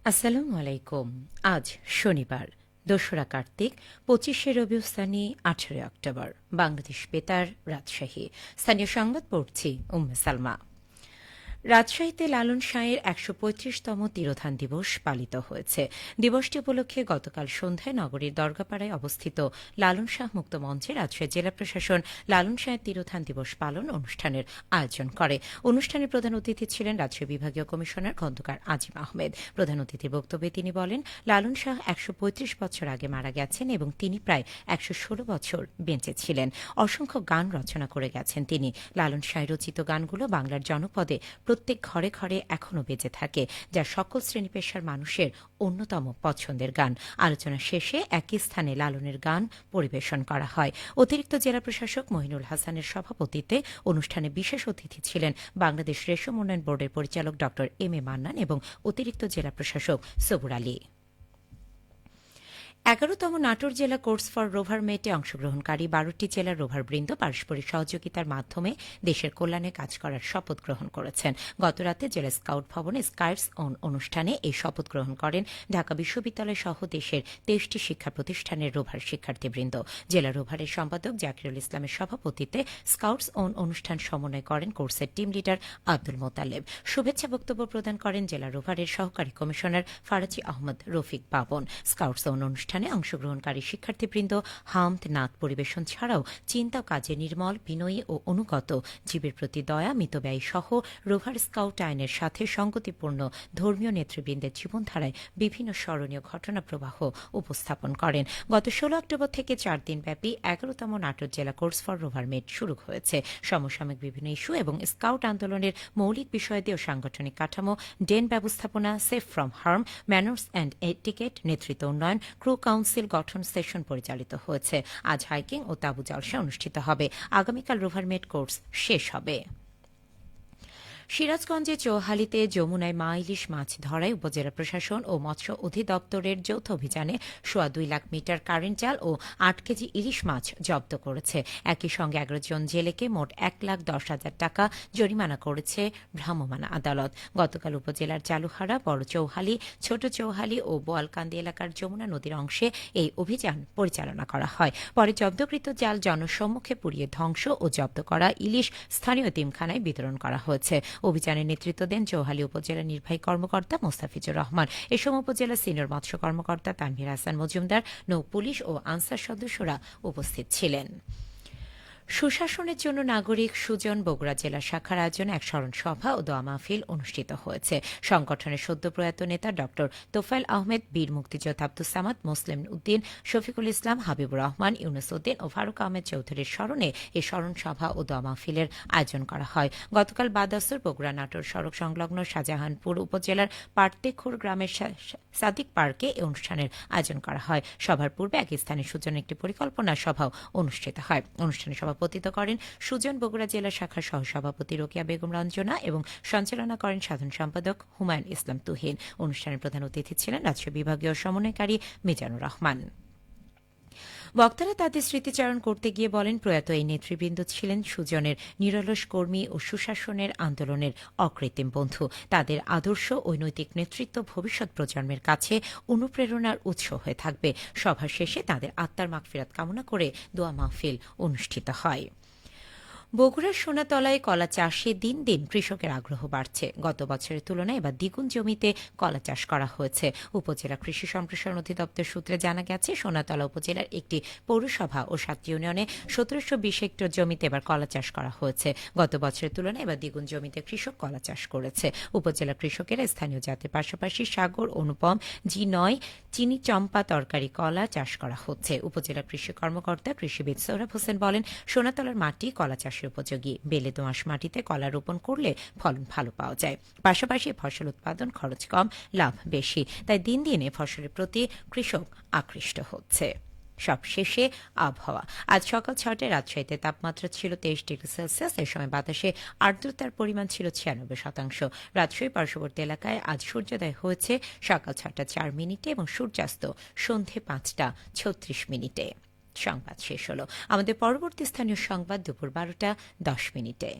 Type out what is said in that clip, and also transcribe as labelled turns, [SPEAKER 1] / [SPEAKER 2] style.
[SPEAKER 1] আসসালামু আলাইকুম। আজ শনিবার ২রা কার্তিক, ২৫শে রবিউল সানি, ১৮ অক্টোবর। বাংলাদেশ বেতার, রাজশাহী। স্থানীয় সংবাদ পড়ছি উম্মে সালমা। রাজশাহীতে লালন শাহের ১৩৫তম তিরোধান দিবস পালিত হয়েছে। দিবসটি উপলক্ষে গতকাল সন্ধ্যায় নগরীর দরগাপাড়ায় অবস্থিত লালন শাহ মুক্ত মঞ্চে রাজশাহী জেলা প্রশাসন লালন শাহের তিরোধান দিবস পালন অনুষ্ঠানের আয়োজন করে। অনুষ্ঠানের প্রধান অতিথি ছিলেন রাজশাহী বিভাগীয় কমিশনার খন্দকার আজিম আহমেদ। প্রধান অতিথির বক্তব্যে তিনি বলেন, লালন শাহ ১৩৫ বছর আগে মারা গেছেন এবং তিনি প্রায় ১১৬ বছর বেঁচে ছিলেন। অসংখ্য গান রচনা করে গেছেন তিনি। লালন শাহ রচিত গানগুলো বাংলার জনপদে প্রত্যেক ঘরে ঘরে এখনও বেঁচে থাকে, যা সকল শ্রেণী পেশার মানুষের অন্যতম পছন্দের গান। আলোচনা শেষে একই স্থানে লালনের গান পরিবেশন করা হয়। অতিরিক্ত জেলা প্রশাসক মহিনুল হাসানের সভাপতিত্বে অনুষ্ঠানে বিশেষ অতিথি ছিলেন বাংলাদেশ রেশম উন্নয়ন বোর্ডের পরিচালক ড এম এ মান্নান এবং অতিরিক্ত জেলা প্রশাসক সবুর আলী। ১১তম নাটোর জেলা কোর্স ফর রোভার মেটে অংশগ্রহণকারী ১২টি জেলার রোভারবৃন্দ পারস্পরিক সহযোগিতার মাধ্যমে দেশের কল্যাণে কাজ করার শপথ গ্রহণ করেছেন। গতরাতে জেলা স্কাউট ভবনে স্কাউটস অন অনুষ্ঠানে এই শপথ গ্রহণ করেন ঢাকা বিশ্ববিদ্যালয় সহ দেশের ২৩টি শিক্ষা প্রতিষ্ঠানের রোভার শিক্ষার্থীবৃন্দ। জেলা রোভারের সম্পাদক জাকিরুল ইসলামের সভাপতিত্বে স্কাউটস অন অনুষ্ঠান সমন্বয় করেন কোর্সের টিম লিডার আব্দুল মোতালেব। শুভেচ্ছা বক্তব্য প্রদান করেন জেলা রোভারের সহকারী commissioner Faraji Ahmad Rafiq Baban. Scouts on অনুষ্ঠানে অংশগ্রহণকারী শিক্ষার্থীবৃন্দ হামদ, নাত পরিবেশন ছাড়াও চিন্তা ও কাজে নির্মল, বিনয়ী ও অনুগত, জীবের প্রতি দয়া, মিতব্যয়ী সহ রোভার স্কাউট আইনের সাথে সঙ্গতিপূর্ণ ধর্মীয় নেতৃবৃন্দের জীবনধারায় বিভিন্ন স্মরণীয় ঘটনা প্রবাহ উপস্থাপন করেন। গত ১৬ অক্টোবর থেকে ৪ দিনব্যাপী ১১তম নাটোর জেলা কোর্স ফর রোভার মেট শুরু হয়েছে। সমসাময়িক বিভিন্ন ইস্যু এবং স্কাউট আন্দোলনের মৌলিক বিষয়াদি ও সাংগঠনিক কাঠামো, ডেন ব্যবস্থাপনা, safe from harm, manners and etiquette, নেতৃত্ব উন্নয়ন, ক্রু কাউন্সিল গঠন সেশন পরিচালিত হয়েছে। আজ হাইকিং ও তাঁবু জলসা অনুষ্ঠিত হবে। আগামীকাল রোভারমেট কোর্স শেষ হবে। সিরাজগঞ্জে চৌহালিতে যমুনায় মা ইলিশ মাছ ধরায় উপজেলা প্রশাসন ও মৎস্য অধিদপ্তরের যৌথ অভিযানে ২.৫ লাখ মিটার কারেন্ট জাল ও ৮ কেজি ইলিশ মাছ জব্দ করেছে। একই সঙ্গে ১১ জন জেলেকে মোট ১,১০,০০০ টাকা জরিমানা করেছে ভ্রাম্যমাণ আদালত। গতকাল উপজেলার চালুহারা, বড় চৌহালি, ছোট চৌহালি ও বোয়ালকান্দি এলাকার যমুনা নদীর অংশে এই অভিযান পরিচালনা করা হয়। পরে জব্দকৃত জাল জনসম্মুখে পুড়িয়ে ধ্বংস ও জব্দ করা ইলিশ স্থানীয় এতিমখানায় বিতরণ করা হয়েছে। অভিযানের নেতৃত্ব দেন চৌহালি উপজেলা নির্বাহী কর্মকর্তা মোস্তাফিজুর রহমান। এ সময় উপজেলা সিনিয়র মৎস্য কর্মকর্তা তানভীর হাসান মজুমদার, নৌ পুলিশ ও আনসার সদস্যরা উপস্থিত ছিলেন। সুশাসনের জন্য নাগরিক সুজন বগুড়া জেলা শাখার আয়োজনে এক স্মরণ সভা ও দোয়া মাহফিল অনুষ্ঠিত হয়েছে। সংগঠনের সদ্য প্রয়াত নেতা ড তোফায়েল আহমেদ, বীর মুক্তিযোদ্ধা আব্দুস সামাদ, মুসলিম উদ্দিন, শফিকুল ইসলাম, হাবিবুর রহমান, ইউনুস উদ্দিন ও ফারুক আহমেদ চৌধুরীর স্মরণে এই স্মরণ সভা ও দোয়া মাহফিলের আয়োজন করা হয়। গতকাল বাদাসুর বগুড়া নাটোর সড়ক সংলগ্ন শাহজাহানপুর উপজেলার পার্তেখোর গ্রামের সাদিক পার্কে এই অনুষ্ঠানের আয়োজন করা হয়। সভার পূর্বে এক স্থানে সুজন একটি পরিকল্পনা সভাও অনুষ্ঠিত হয়। অনুষ্ঠানে সভাপতিত্ব করেন সুজন বগুড়া জেলা শাখার সহসভাপতি রোকেয়া বেগম রঞ্জনা এবং সঞ্চালনা করেন সাধারণ সম্পাদক হুমায়ুন ইসলাম তুহিন। অনুষ্ঠানের প্রধান অতিথি ছিলেন রাজশাহী বিভাগীয় সমন্বয়কারী মিজানুর রহমান। বক্তারা তাদের স্মৃতিচারণ করতে গিয়ে বলেন, প্রয়াত এই নেতৃবৃন্দ ছিলেন সুজনের নিরলস কর্মী ও সুশাসনের আন্দোলনের অকৃত্রিম বন্ধু। তাদের আদর্শ ও নৈতিক নেতৃত্ব ভবিষ্যৎ প্রজন্মের কাছে অনুপ্রেরণার উৎস হয়ে থাকবে। সভা শেষে তাদের আত্মার মাগফিরাত কামনা করে দোয়া মাহফিল অনুষ্ঠিত হয়। বগুড়ার সোনাতলায় কলা চাষে দিন দিন কৃষকের আগ্রহ বাড়ছে। গত বছরের তুলনায় এবার দ্বিগুণ জমিতে কলা চাষ করা হয়েছে। উপজেলা কৃষি সম্প্রসারণ অধিদপ্তর সূত্রে জানা গেছে, সোনাতলা উপজেলার একটি পৌরসভা ও 7 ইউনিয়নে ১৭২০ হেক্টর জমিতে এবার কলা চাষ করা হয়েছে। গত বছরের তুলনায় এবার দ্বিগুণ জমিতে কৃষক কলা চাষ করেছে। উপজেলা কৃষকেরা স্থানীয় জাতের পাশাপাশি সাগর, অনুপম, জি9, চিনি চম্পা তরকারি কলা চাষ করা হচ্ছে। উপজেলা কৃষি কর্মকর্তা কৃষিবিদ সোহরাব হোসেন বলেন, সোনাতলার মাটি কলা চাষ উপযোগী। বেলে দোআঁশ মাটিতে কলা রোপণ করলে ফলন ভালো পাওয়া যায়। পাশাপাশি ফসল উৎপাদন খরচ কম, লাভ বেশি। তাই দিন দিন এ ফসলের প্রতি কৃষক আকৃষ্ট হচ্ছে। সবশেষে আবহাওয়া। আজ সকাল ৬টায় রাজশাহীতে তাপমাত্রা ছিল ২৩ ডিগ্রি সেলসিয়াস। এ সময় বাতাসে আর্দ্রতার পরিমাণ ছিল ৯৬%। রাজশাহী পার্শ্ববর্তী এলাকায় আজ সূর্যোদয় হয়েছে সকাল ৬টা ৪ মিনিটে এবং সূর্যাস্ত সন্ধে ৫টা ৩৬ মিনিটে। সংবাদ শেষ হলো। আমাদের পরবর্তী স্থানীয় সংবাদ দুপুর ১২টা ১০ মিনিটে।